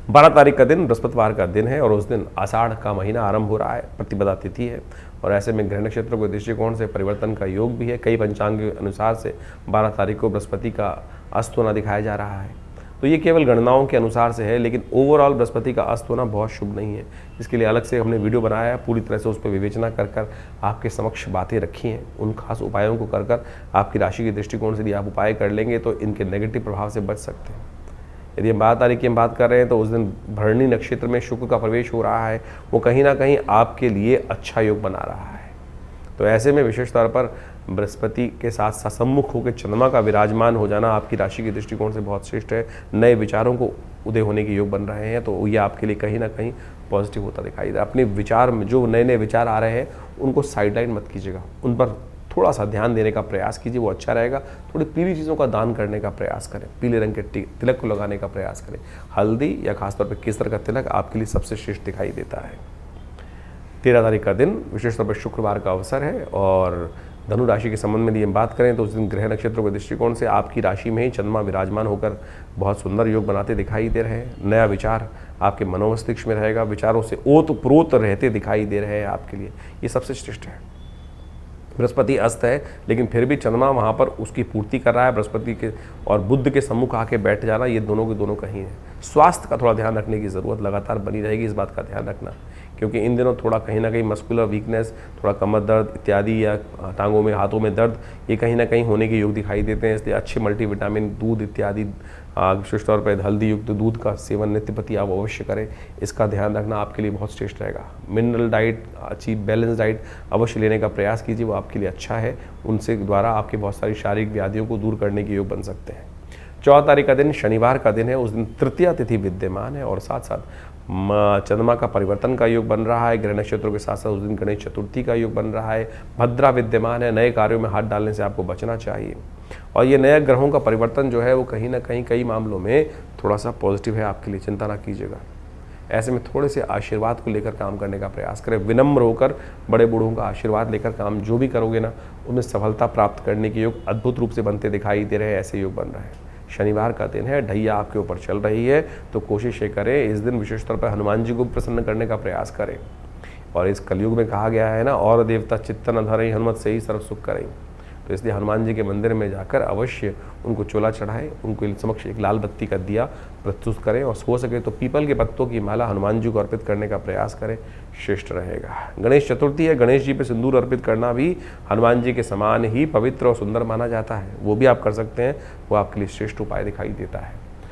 12 तारीख का दिन बृहस्पतिवार का दिन है और उस दिन आषाढ़ का महीना आरंभ हो रहा है, प्रतिपदा तिथि है और ऐसे में ग्रह नक्षत्रों के दृष्टिकोण से परिवर्तन का योग भी है। कई पंचांग के अनुसार से 12 तारीख को बृहस्पति का अस्त होना दिखाया जा रहा है, तो ये केवल गणनाओं के अनुसार से है, लेकिन ओवरऑल बृहस्पति का अस्त होना बहुत शुभ नहीं है। इसके लिए अलग से हमने वीडियो बनाया है, पूरी तरह से उस पर विवेचना कर कर आपके समक्ष बातें रखी हैं। उन खास उपायों को कर कर आपकी राशि के दृष्टिकोण से यदि आप उपाय कर लेंगे तो इनके नेगेटिव प्रभाव से बच सकते हैं। यदि हम 12 तारीख की हम बात कर रहे हैं तो उस दिन भरणी नक्षत्र में शुक्र का प्रवेश हो रहा है, वो कहीं ना कहीं आपके लिए अच्छा योग बना रहा है। तो ऐसे में विशेष तौर पर बृहस्पति के साथ सम्मुख होकर चंद्रमा का विराजमान हो जाना आपकी राशि के दृष्टिकोण से बहुत श्रेष्ठ है। नए विचारों को उदय होने के योग बन रहे हैं, तो ये आपके लिए कहीं ना कहीं पॉजिटिव होता दिखाई दे रहा है। अपने विचार में जो नए नए विचार आ रहे हैं उनको साइडलाइन मत कीजिएगा, उन पर थोड़ा सा ध्यान देने का प्रयास कीजिए, वो अच्छा रहेगा। थोड़ी पीली चीज़ों का दान करने का प्रयास करें, पीले रंग के तिलक को लगाने का प्रयास करें। हल्दी या खासतौर पर केसर का तिलक आपके लिए सबसे श्रेष्ठ दिखाई देता है। 13 तारीख का दिन विशेष तौर पर शुक्रवार का अवसर है और धनु राशि के संबंध में यदि हम बात करें तो उस दिन ग्रह नक्षत्रों के दृष्टिकोण से आपकी राशि में ही चंद्रमा विराजमान होकर बहुत सुंदर योग बनाते दिखाई दे रहे हैं। नया विचार आपके मनोमस्तिष्क में रहेगा, विचारों से ओतप्रोत रहते दिखाई दे रहे हैं आपके लिए, ये सबसे श्रेष्ठ है। बृहस्पति अस्त है लेकिन फिर भी चंद्रमा वहाँ पर उसकी पूर्ति कर रहा है। बृहस्पति के और बुध के सम्मुख आके बैठ जाना, ये दोनों के दोनों कहीं है। स्वास्थ्य का थोड़ा ध्यान रखने की ज़रूरत लगातार बनी रहेगी, इस बात का ध्यान रखना, क्योंकि इन दिनों थोड़ा कहीं ना कहीं मस्कुलर वीकनेस, थोड़ा कमर दर्द इत्यादि या टांगों में हाथों में दर्द, ये कहीं ना कहीं होने के योग दिखाई देते हैं। इसलिए अच्छे मल्टीविटामिन दूध इत्यादि विशेष तौर पर हल्दी युक्त दूध का सेवन नित्य प्रति आप अवश्य करें, इसका ध्यान रखना आपके लिए बहुत श्रेष्ठ रहेगा। मिनरल डाइट, अच्छी बैलेंस डाइट अवश्य लेने का प्रयास कीजिए, वो आपके लिए अच्छा है। उनसे द्वारा आपकी बहुत सारी शारीरिक व्याधियों को दूर करने के योग बन सकते हैं। 14 तारीख का दिन शनिवार का दिन है, उस दिन तृतीया तिथि विद्यमान है और साथ साथ चंद्रमा का परिवर्तन का योग बन रहा है। ग्रह नक्षत्रों के साथ साथ उस दिन गणेश चतुर्थी का योग बन रहा है। भद्रा विद्यमान है, नए कार्यों में हाथ डालने से आपको बचना चाहिए। और ये नए ग्रहों का परिवर्तन जो है वो कहीं ना कहीं कई मामलों में थोड़ा सा पॉजिटिव है आपके लिए, चिंता ना कीजिएगा। ऐसे में थोड़े से आशीर्वाद को लेकर काम करने का प्रयास करें, विनम्र होकर बड़े बूढ़ों का आशीर्वाद लेकर काम जो भी करोगे ना, उनमें सफलता प्राप्त करने के योग अद्भुत रूप से बनते दिखाई दे रहे हैं। ऐसे योग बन रहे हैं। शनिवार का दिन है, ढैया आपके ऊपर चल रही है, तो कोशिश ये करें इस दिन विशेष तौर पर हनुमान जी को प्रसन्न करने का प्रयास करें। और इस कलयुग में कहा गया है ना, और देवता चित्तन धरई हनुमत से ही सर्व सुख करें, तो इसलिए हनुमान जी के मंदिर में जाकर अवश्य उनको चोला चढ़ाएं, उनको समक्ष एक लाल बत्ती का दिया प्रस्तुत करें और हो सके तो पीपल के पत्तों की माला हनुमान जी को अर्पित करने का प्रयास करें, श्रेष्ठ रहेगा। गणेश चतुर्थी है, गणेश जी पे सिंदूर अर्पित करना भी हनुमान जी के समान ही पवित्र और सुंदर माना जाता है, वो भी आप कर सकते हैं, वो आपके लिए श्रेष्ठ उपाय दिखाई देता है।